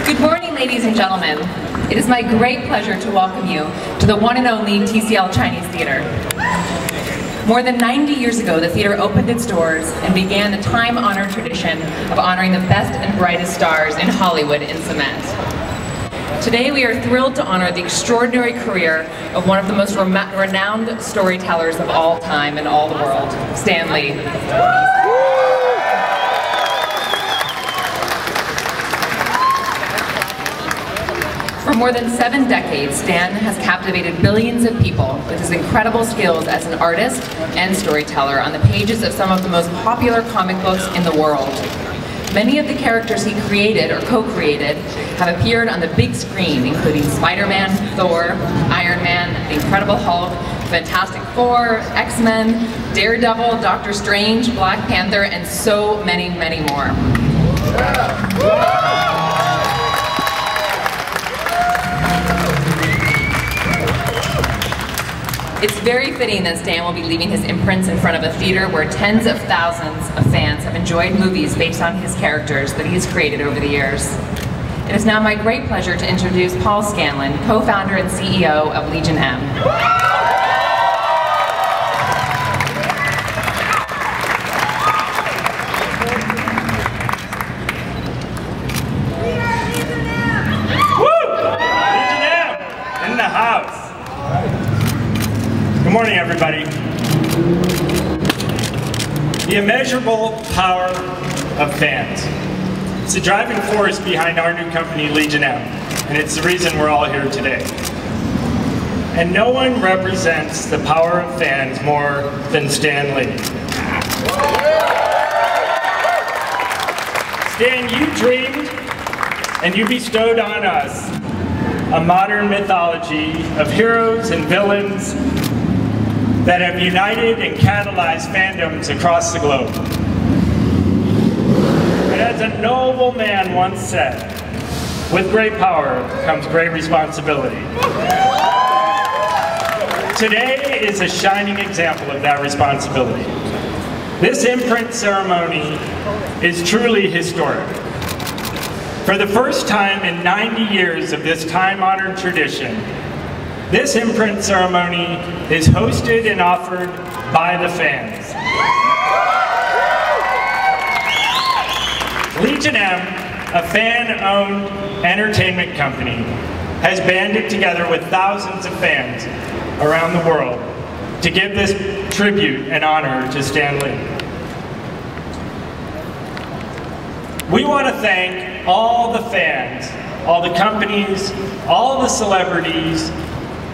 Good morning, ladies and gentlemen. It is my great pleasure to welcome you to the one and only TCL Chinese Theatre. More than 90 years ago, the theater opened its doors and began the time-honored tradition of honoring the best and brightest stars in Hollywood in cement. Today, we are thrilled to honor the extraordinary career of one of the most renowned storytellers of all time in all the world, Stan Lee. For more than 7 decades, Stan has captivated billions of people with his incredible skills as an artist and storyteller on the pages of some of the most popular comic books in the world. Many of the characters he created or co-created have appeared on the big screen, including Spider-Man, Thor, Iron Man, The Incredible Hulk, Fantastic Four, X-Men, Daredevil, Doctor Strange, Black Panther, and so many, many more. It's very fitting that Stan will be leaving his imprints in front of a theater where tens of thousands of fans have enjoyed movies based on his characters that he's created over the years. It is now my great pleasure to introduce Paul Scanlon, co-founder and CEO of Legion M. Good morning, everybody. The immeasurable power of fans. It's the driving force behind our new company, Legion M, and it's the reason we're all here today. And no one represents the power of fans more than Stan Lee. Stan, you dreamed and you bestowed on us a modern mythology of heroes and villains that have united and catalyzed fandoms across the globe. And as a noble man once said, with great power comes great responsibility. Today is a shining example of that responsibility. This imprint ceremony is truly historic. For the first time in 90 years of this time-honored tradition, this imprint ceremony is hosted and offered by the fans. Legion M, a fan-owned entertainment company, has banded together with thousands of fans around the world to give this tribute and honor to Stan Lee. We want to thank all the fans, all the companies, all the celebrities,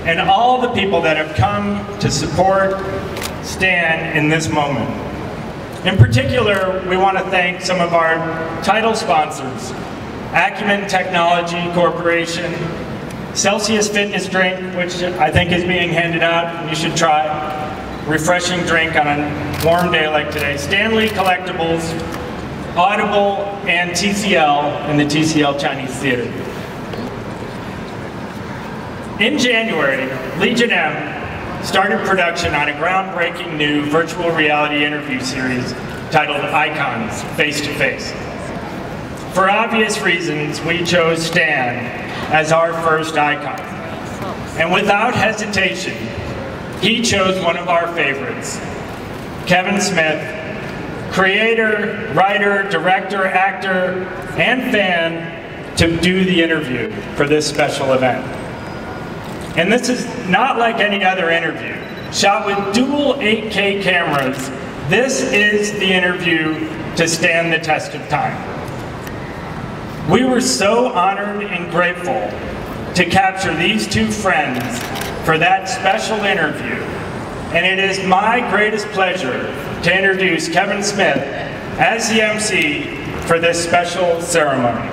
and all the people that have come to support Stan in this moment. In particular, we want to thank some of our title sponsors, Acumen Technology Corporation, Celsius Fitness Drink, which I think is being handed out, and you should try. Refreshing drink on a warm day like today. Stan Lee Collectibles, Audible, and TCL and the TCL Chinese Theatre. In January, Legion M started production on a groundbreaking new virtual reality interview series titled Icons, Face to Face. For obvious reasons, we chose Stan as our first icon. And without hesitation, he chose one of our favorites, Kevin Smith, creator, writer, director, actor, and fan, to do the interview for this special event. And this is not like any other interview. Shot with dual 8K cameras, this is the interview to stand the test of time. We were so honored and grateful to capture these two friends for that special interview. And it is my greatest pleasure to introduce Kevin Smith as the MC for this special ceremony.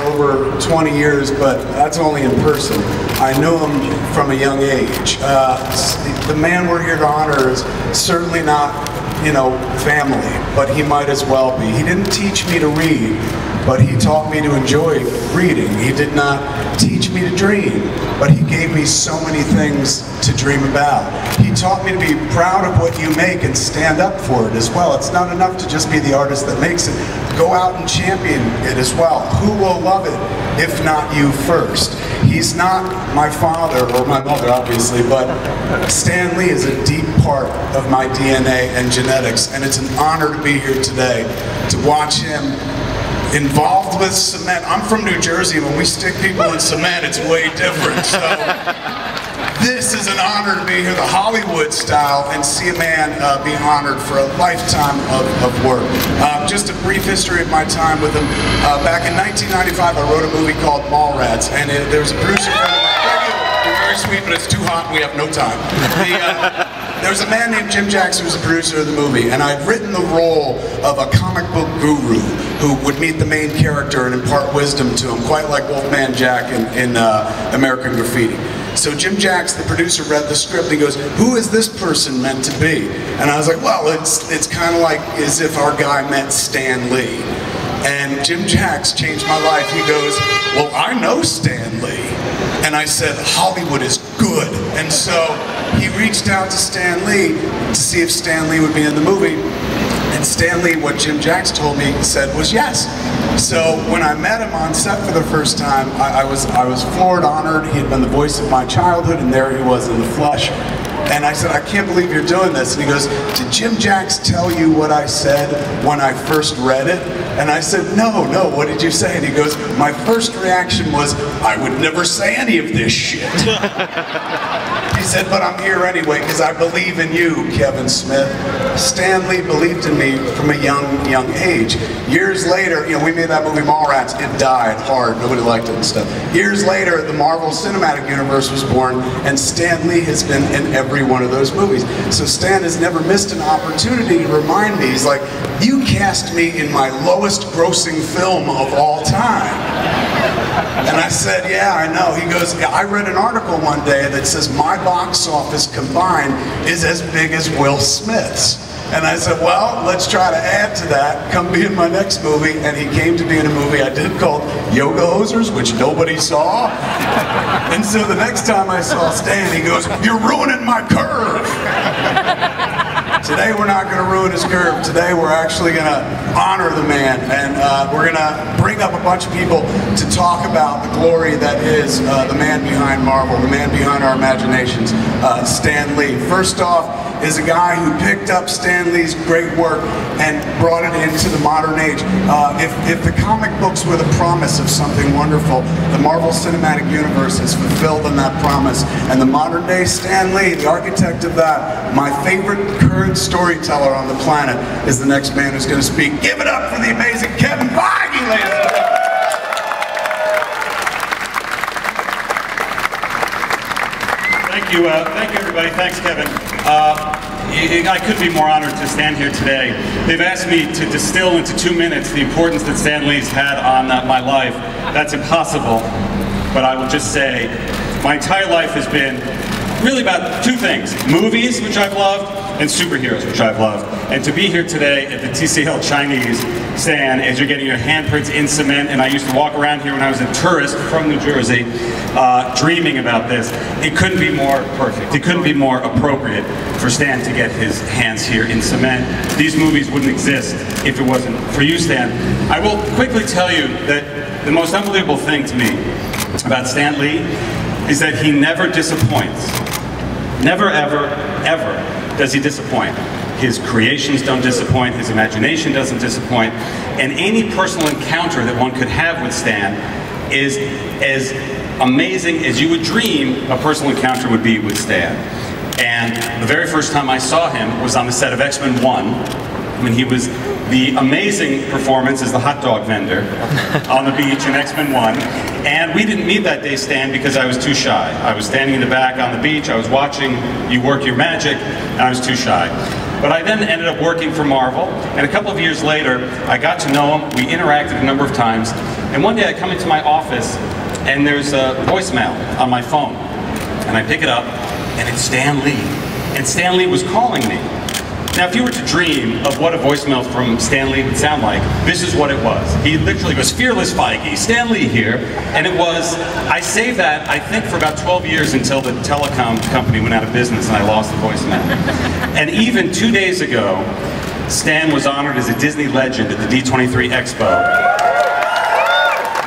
Over 20 years, but that's only in person. I knew him from a young age. The man we're here to honor is certainly not you know, family, but he might as well be. He didn't teach me to read, but he taught me to enjoy reading. He did not teach me to dream, but he gave me so many things to dream about. He taught me to be proud of what you make and stand up for it as well. It's not enough to just be the artist that makes it. Go out and champion it as well. Who will love it if not you first? He's not my father or my mother, obviously, but Stan Lee is a deep part of my DNA and genetics, and it's an honor to be here today to watch him involved with cement. I'm from New Jersey. When we stick people in cement, it's way different. So this is an honor to be here, the Hollywood style, and see a man be honored for a lifetime of work. Just a brief history of my time with him. Back in 1995, I wrote a movie called Mallrats, and there was a producer friend of mine. Thank you. You're very sweet, but it's too hot and we have no time. There was a man named Jim Jackson who was the producer of the movie, and I'd written the role of a comic book guru who would meet the main character and impart wisdom to him, quite like Wolfman Jack in American Graffiti. So Jim Jackson, the producer, read the script and he goes, "Who is this person meant to be?" And I was like, well, it's kind of like as if our guy met Stan Lee. And Jim Jackson changed my life. He goes, "Well, I know Stan Lee." And I said, "Hollywood is good." And so he reached out to Stan Lee to see if Stan Lee would be in the movie. And Stan Lee, what Jim Jackson told me, said was yes. So when I met him on set for the first time, I was floored, honored. He had been the voice of my childhood, and there he was in the flesh. And I said, "I can't believe you're doing this." And he goes, "Did Jim Jackson tell you what I said when I first read it?" And I said, no, what did you say?" And he goes, "My first reaction was, I would never say any of this shit." He said, "But I'm here anyway because I believe in you, Kevin Smith." Stan Lee believed in me from a young age. Years later, you know, we made that movie Mallrats. It died hard. Nobody liked it and stuff. Years later, the Marvel Cinematic Universe was born, and Stan Lee has been in every one of those movies. So Stan has never missed an opportunity to remind me. He's like, "You cast me in my lowest grossing film of all time." And I said, "Yeah, I know." He goes, "I read an article one day that says my box office combined is as big as Will Smith's." And I said, "Well, let's try to add to that. Come be in my next movie." And he came to be in a movie I did called Yoga Hosers, which nobody saw. And so the next time I saw Stan, he goes, "You're ruining my curve." Today we're not going to ruin his curve. Today we're actually going to honor the man, and we're going to bring up a bunch of people to talk about the glory that is the man behind Marvel, the man behind our imaginations, Stan Lee. First off is a guy who picked up Stan Lee's great work and brought it into the modern age. If the comic books were the promise of something wonderful, the Marvel Cinematic Universe has fulfilled on that promise, and the modern day Stan Lee, the architect of that, my favorite current storyteller on the planet, is the next man who's going to speak. Give it up for the amazing Kevin Feige, ladies and gentlemen. Thank you everybody. Thanks, Kevin. I couldn't be more honored to stand here today. They've asked me to distill into 2 minutes the importance that Stan Lee's had on my life. That's impossible, but I will just say my entire life has been really about two things: movies, which I've loved, and superheroes, which I've loved. And to be here today at the TCL Chinese stand as you're getting your handprints in cement, and I used to walk around here when I was a tourist from New Jersey, dreaming about this. It couldn't be more perfect. It couldn't be more appropriate for Stan to get his hands here in cement. These movies wouldn't exist if it wasn't for you, Stan. I will quickly tell you that the most unbelievable thing to me about Stan Lee is that he never disappoints. Never, ever, ever does he disappoint. His creations don't disappoint, his imagination doesn't disappoint, and any personal encounter that one could have with Stan is as amazing as you would dream a personal encounter would be with Stan. And the very first time I saw him was on the set of X-Men 1, when he was the amazing performance as the hot dog vendor on the beach in X-Men 1. And we didn't meet that day, Stan, because I was too shy. I was standing in the back on the beach, I was watching you work your magic, and I was too shy. But I then ended up working for Marvel, and a couple of years later, I got to know him, we interacted a number of times, and one day I come into my office, and there's a voicemail on my phone, and I pick it up, and it's Stan Lee. And Stan Lee was calling me. Now, if you were to dream of what a voicemail from Stan Lee would sound like, this is what it was. He literally goes, "Fearless Feige, Stan Lee here." And it was, I saved that, I think, for about 12 years until the telecom company went out of business and I lost the voicemail. And even 2 days ago, Stan was honored as a Disney legend at the D23 Expo.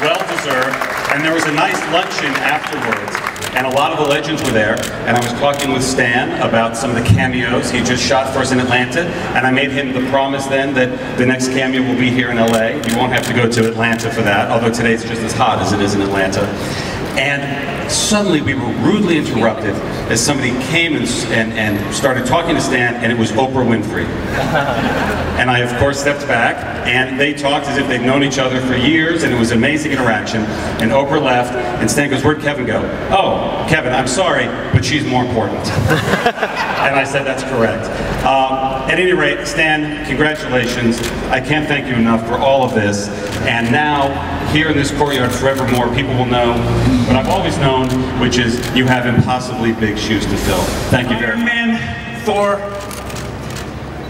Well deserved. And there was a nice luncheon afterwards. And a lot of the legends were there, and I was talking with Stan about some of the cameos he just shot for us in Atlanta, and I made him the promise then that the next cameo will be here in LA. You won't have to go to Atlanta for that, although today's just as hot as it is in Atlanta. And suddenly we were rudely interrupted as somebody came and started talking to Stan, and it was Oprah Winfrey. And I, of course, stepped back, and they talked as if they'd known each other for years, and it was an amazing interaction. And Oprah left, and Stan goes, "Where'd Kevin go?" "Oh, Kevin, I'm sorry, but she's more important." And I said, "That's correct." At any rate, Stan, congratulations. I can't thank you enough for all of this. And now, here in this courtyard forevermore, people will know what I've always known, which is you have impossibly big shoes to fill. Thank you very much. Iron Man, Thor,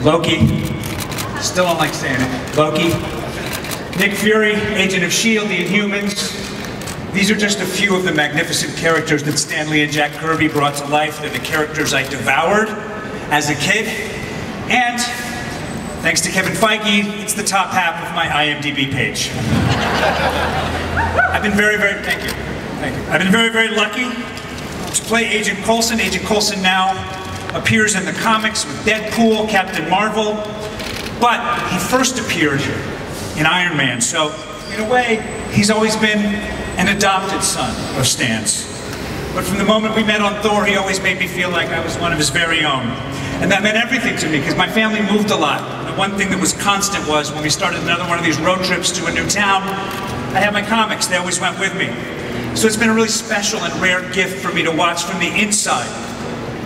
Loki, still don't like saying it, Loki, Nick Fury, Agent of S.H.I.E.L.D., the Inhumans. These are just a few of the magnificent characters that Stan Lee and Jack Kirby brought to life. They're the characters I devoured as a kid. And thanks to Kevin Feige, it's the top half of my IMDb page. I've been thank you. I've been very lucky to play Agent Coulson. Agent Coulson now appears in the comics with Deadpool, Captain Marvel, but he first appeared in Iron Man, so in a way, he's always been an adopted son of Stan's. But from the moment we met on Thor, he always made me feel like I was one of his very own. And that meant everything to me, because my family moved a lot. The one thing that was constant was, when we started another one of these road trips to a new town, I had my comics, they always went with me. So it's been a really special and rare gift for me to watch from the inside,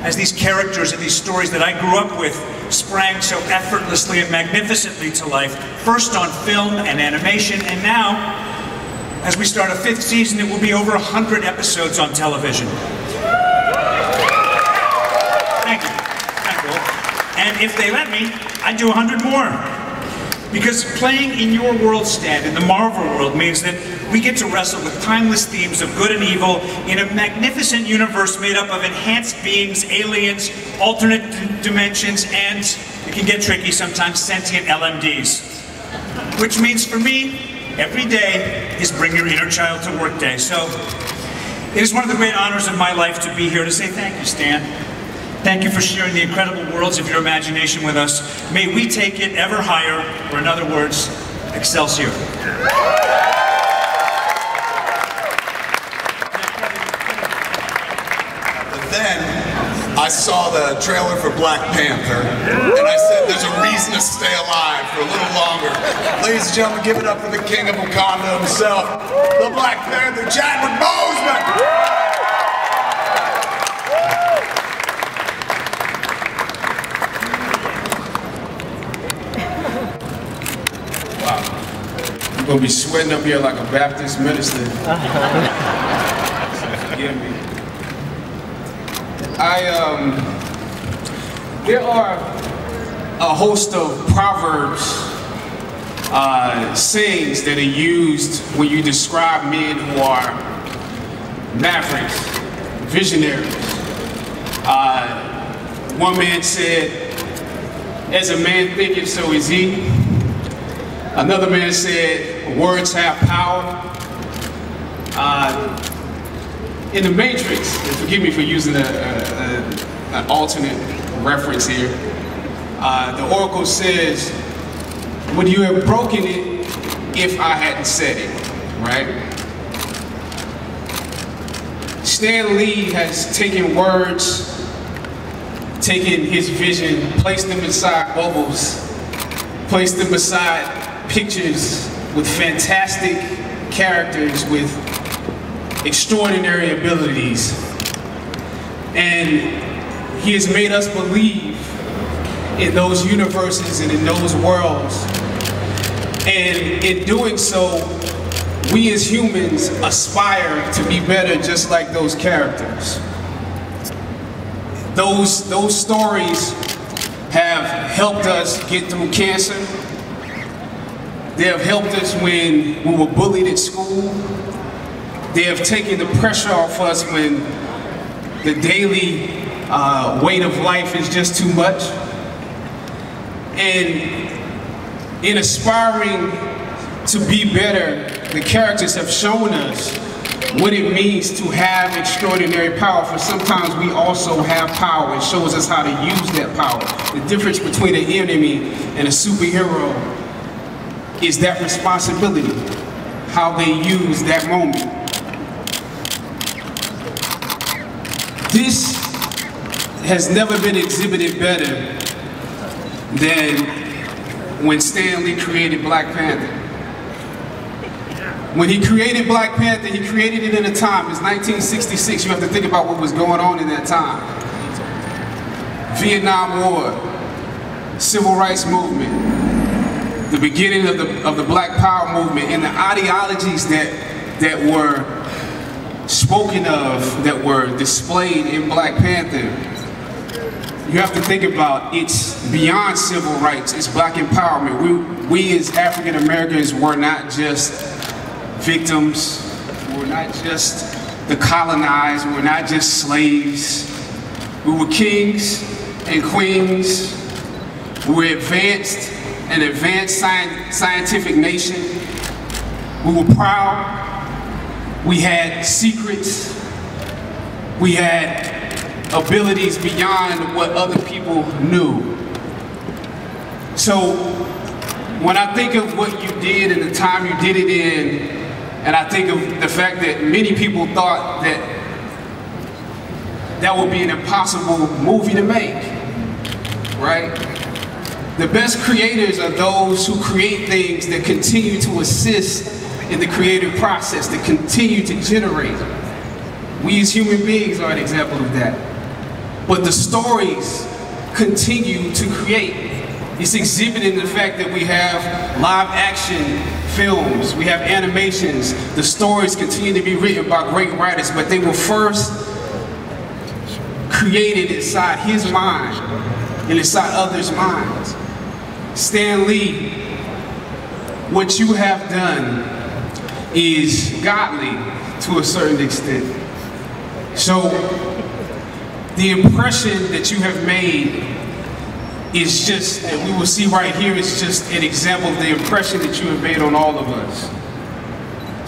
as these characters and these stories that I grew up with sprang so effortlessly and magnificently to life, first on film and animation, and now, as we start a 5th season, it will be over 100 episodes on television. Thank you. Thank you. And if they let me, I'd do 100 more. Because playing in your world, Stan, in the Marvel world, means that we get to wrestle with timeless themes of good and evil in a magnificent universe made up of enhanced beings, aliens, alternate dimensions, and, it can get tricky sometimes, sentient LMDs. Which means for me, every day is Bring Your Inner Child to Work Day. So, it is one of the great honors of my life to be here to say thank you, Stan. Thank you for sharing the incredible worlds of your imagination with us. May we take it ever higher, or in other words, Excelsior. But then, I saw the trailer for Black Panther, and I said, there's a reason to stay alive for a little longer. Ladies and gentlemen, give it up for the king of Wakanda himself, the Black Panther, Chadwick Boseman! I'm gonna be sweating up here like a Baptist minister. Forgive me. There are a host of proverbs, sayings that are used when you describe men who are mavericks, visionaries. One man said, "As a man thinketh, so is he." Another man said, "Words have power." In the Matrix, and forgive me for using an alternate reference here, the Oracle says, "Would you have broken it if I hadn't said it?" Right? Stan Lee has taken words, taken his vision, placed them inside bubbles, placed them beside pictures with fantastic characters with extraordinary abilities, and he has made us believe in those universes and in those worlds, and in doing so, we as humans aspire to be better just like those characters. Those stories have helped us get through cancer. They have helped us when we were bullied at school. They have taken the pressure off us when the daily weight of life is just too much. And in aspiring to be better, the characters have shown us what it means to have extraordinary power, for sometimes we also have power. It shows us how to use that power. The difference between an enemy and a superhero is that responsibility, how they use that moment. This has never been exhibited better than when Stan Lee created Black Panther. When he created Black Panther, he created it in a time, it's 1966, you have to think about what was going on in that time. Vietnam War, Civil Rights Movement, the beginning of the Black Power movement, and the ideologies that were spoken of, that were displayed in Black Panther. You have to think about, it's beyond civil rights, it's Black empowerment. We as African Americans were not just victims, we're not just the colonized, we're not just slaves. We were kings and queens. We were an advanced scientific nation. We were proud. We had secrets. We had abilities beyond what other people knew. So when I think of what you did and the time you did it in, and I think of the fact that many people thought that that would be an impossible movie to make, right? The best creators are those who create things that continue to assist in the creative process, that continue to generate. We as human beings are an example of that. But the stories continue to create. It's exhibited in the fact that we have live action films, we have animations, the stories continue to be written by great writers, but they were first created inside his mind and inside others' minds. Stan Lee, what you have done is godly to a certain extent. So the impression that you have made is just, and we will see right here, is just an example of the impression that you have made on all of us.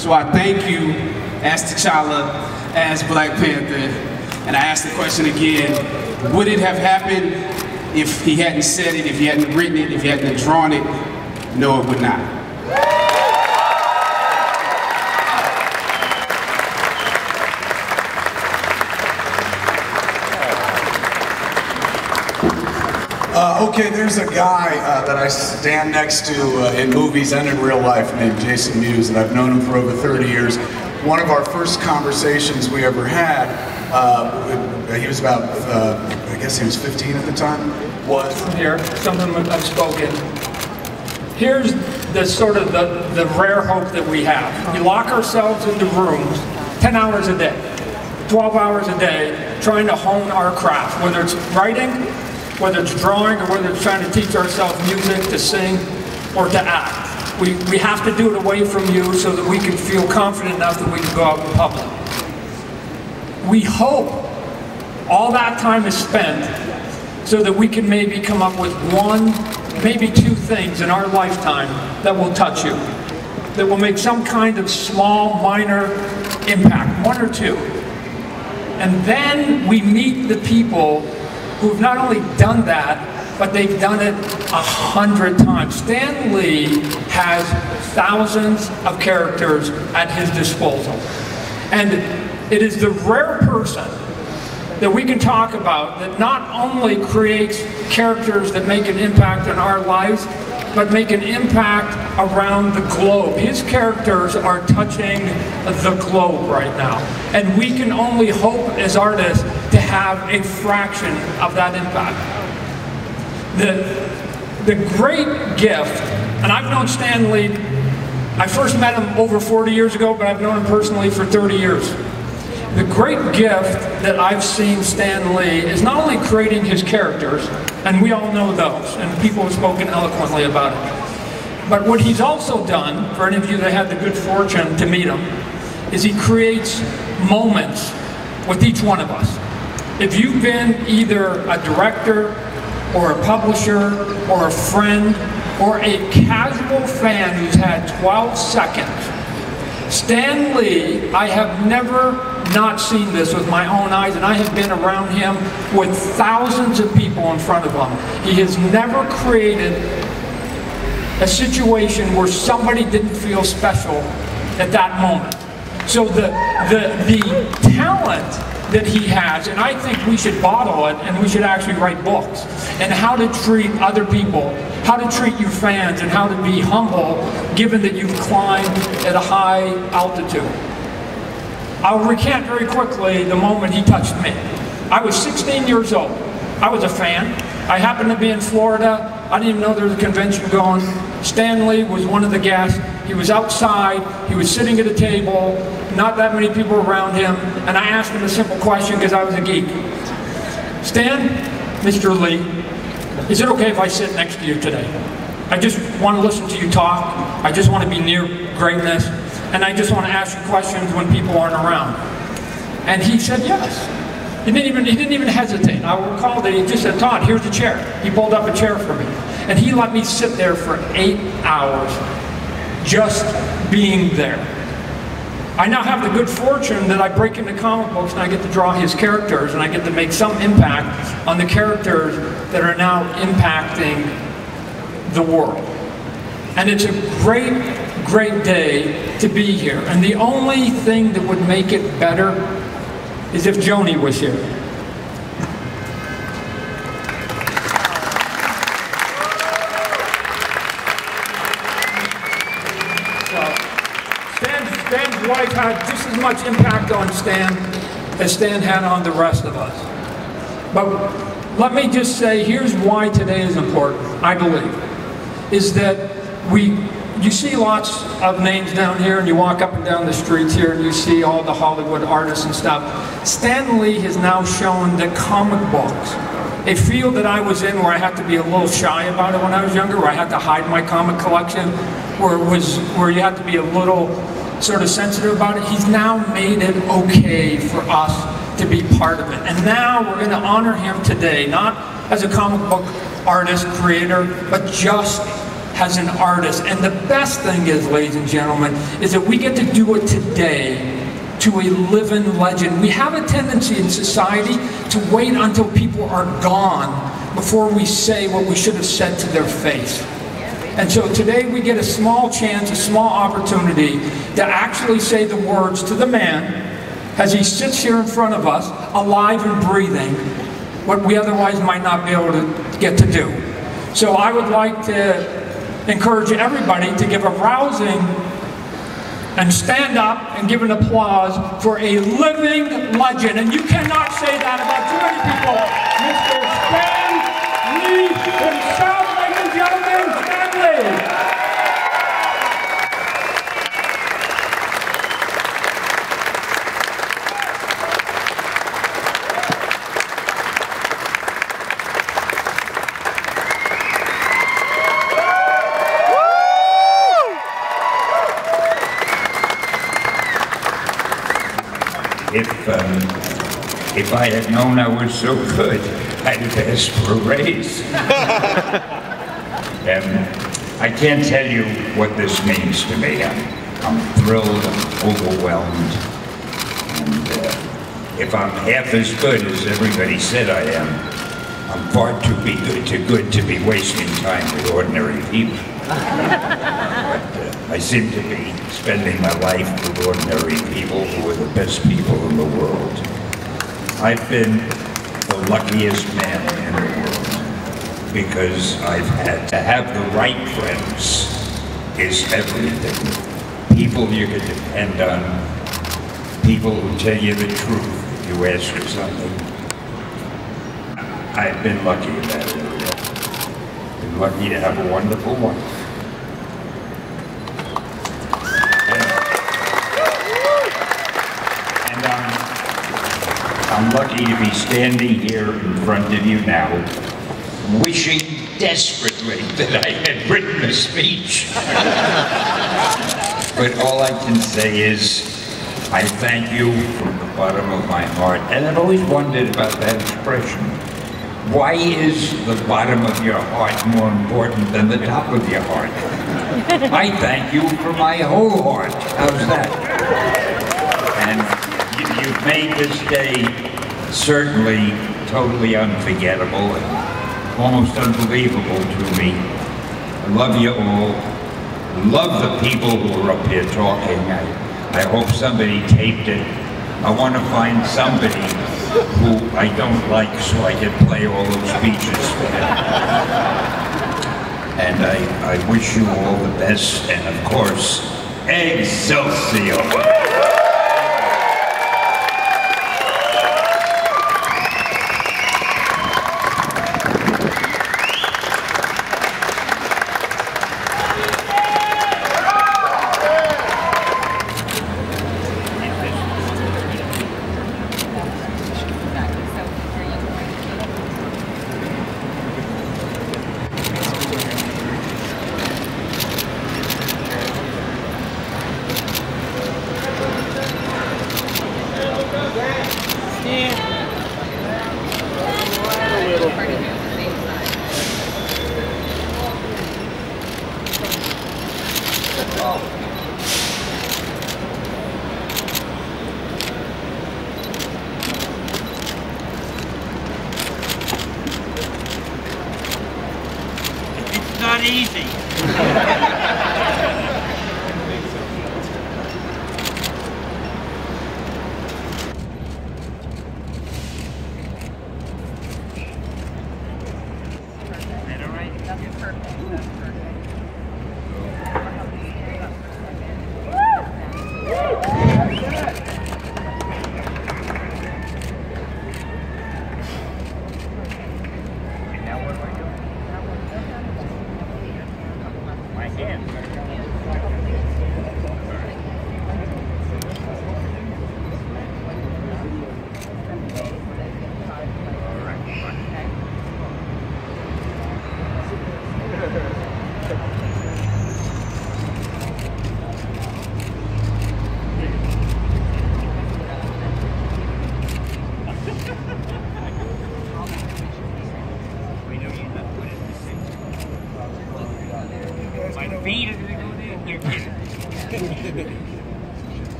So I thank you as T'Challa, as Black Panther, and I ask the question again, would it have happened if he hadn't said it, if he hadn't written it, if he hadn't drawn it? No, it would not. Okay, there's a guy that I stand next to in movies and in real life named Jason Mewes, and I've known him for over 30 years. One of our first conversations we ever had, he was about, I guess he was 15 at the time, was... Here, something I've spoken. Here's the sort of the rare hope that we have. We lock ourselves into rooms 10 hours a day, 12 hours a day, trying to hone our craft, whether it's writing, whether it's drawing, or whether it's trying to teach ourselves music, to sing, or to act. We have to do it away from you so that we can feel confident enough that we can go out in public. We hope all that time is spent so that we can maybe come up with one, maybe two things in our lifetime that will touch you, that will make some kind of small, minor impact, one or two. And then we meet the people who've not only done that, but they've done it 100 times. Stan Lee has thousands of characters at his disposal. And it is the rare person that we can talk about that not only creates characters that make an impact in our lives, but make an impact around the globe. His characters are touching the globe right now. And we can only hope as artists to have a fraction of that impact. The great gift, and I've known Stan Lee, I first met him over 40 years ago, but I've known him personally for 30 years. The great gift that I've seen Stan Lee is not only creating his characters, and we all know those, and people have spoken eloquently about it, but what he's also done, for any of you that had the good fortune to meet him, is he creates moments with each one of us. If you've been either a director, or a publisher, or a friend, or a casual fan who's had 12 seconds, Stan Lee, I have never not seen this with my own eyes, and I have been around him with thousands of people in front of him. He has never created a situation where somebody didn't feel special at that moment. So the talent that he has, and I think we should bottle it, and we should actually write books, and how to treat other people, how to treat your fans, and how to be humble given that you've climbed at a high altitude. I'll recant very quickly the moment he touched me. I was 16 years old. I was a fan. I happened to be in Florida. I didn't even know there was a convention going. Stan Lee was one of the guests. He was outside. He was sitting at a table. Not that many people around him. And I asked him a simple question because I was a geek. Stan, Mr. Lee, is it okay if I sit next to you today? I just want to listen to you talk. I just want to be near greatness. And I just want to ask you questions when people aren't around. And he said yes. He didn't even hesitate. I recall that he just said, Todd, here's a chair. He pulled up a chair for me. And he let me sit there for 8 hours just being there. I now have the good fortune that I break into comic books and I get to draw his characters and I get to make some impact on the characters that are now impacting the world. And it's a great, great day to be here. And the only thing that would make it better is if Joni was here. Stan's wife had just as much impact on Stan as Stan had on the rest of us. But let me just say, here's why today is important, I believe, is that you see lots of names down here, and you walk up and down the streets here, and you see all the Hollywood artists and stuff. Stan Lee has now shown that comic books, a field that I was in where I had to be a little shy about it when I was younger, where I had to hide my comic collection, where you had to be a little sort of sensitive about it. He's now made it okay for us to be part of it. And now we're going to honor him today, not as a comic book artist, creator, but just as an artist. And the best thing is, ladies and gentlemen, is that we get to do it today to a living legend. We have a tendency in society to wait until people are gone before we say what we should have said to their face. And so today we get a small chance, a small opportunity to actually say the words to the man as he sits here in front of us, alive and breathing, what we otherwise might not be able to get to do. So I would like to encourage everybody to give a rousing and stand up and give an applause for a living legend. And you cannot say that about too many people. Mr. Stan Lee himself, ladies and gentlemen, Stan Lee. If I had known I was so good, I'd have asked for a raise. I can't tell you what this means to me. I'm thrilled, I'm overwhelmed, and if I'm half as good as everybody said I am, I'm far too good to be wasting time with ordinary people. But I seem to be spending my life with ordinary people who are the best people in the world. I've been the luckiest man in the world because I've had to have the right friends is everything. People you can depend on, people who tell you the truth if you ask for something. I've been lucky in that area. Been lucky to have a wonderful wife. And I'm lucky to be standing here in front of you now, wishing desperately that I had written a speech. But all I can say is, I thank you from the bottom of my heart. And I've always wondered about that expression. Why is the bottom of your heart more important than the top of your heart? I thank you for my whole heart. How's that? And you've made this day certainly totally unforgettable and almost unbelievable to me. I love you all. I love the people who are up here talking. I hope somebody taped it. I want to find somebody who I don't like so I can play all those speeches for them. And I wish you all the best, and of course, Excelsior! It's not easy.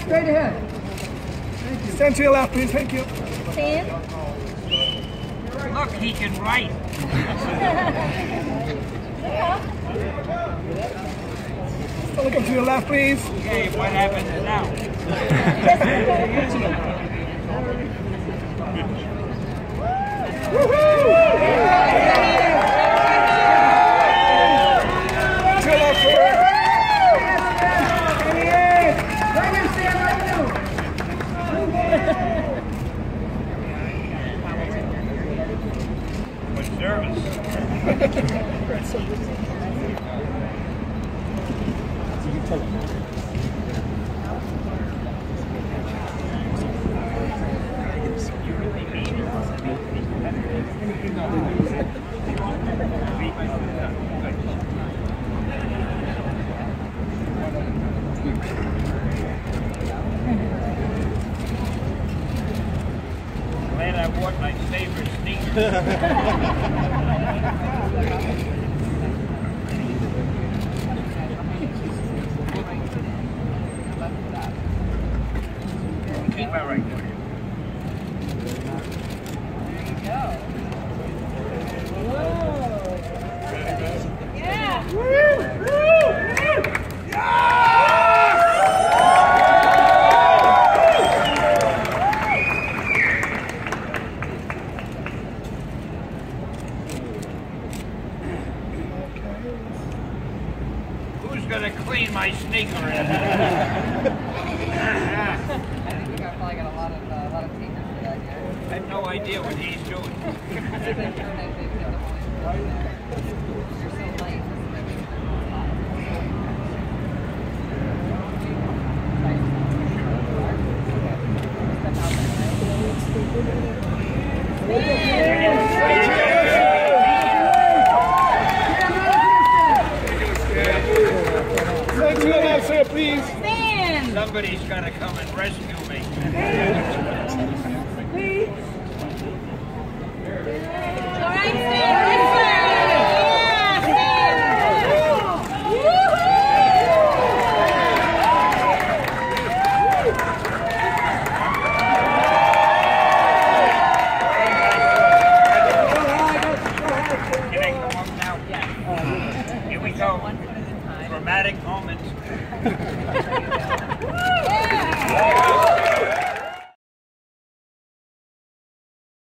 Straight ahead. Stand to your left, please. Thank you. Stand. Look, he can write. Still looking to your left, please. Okay, what happens now? To your left, please. Glad I wore my favorite sneakers. Keep my right foot in. There you go. Whoa. Yeah. Woo! gonna clean my sneaker in. I think I probably got a lot of takers for that here. I have no idea what he's doing. You're so light. Please. Somebody's gotta come and rescue me. Please. All right, Can I come up now? Yeah. Here we go. Dramatic moments. Yeah.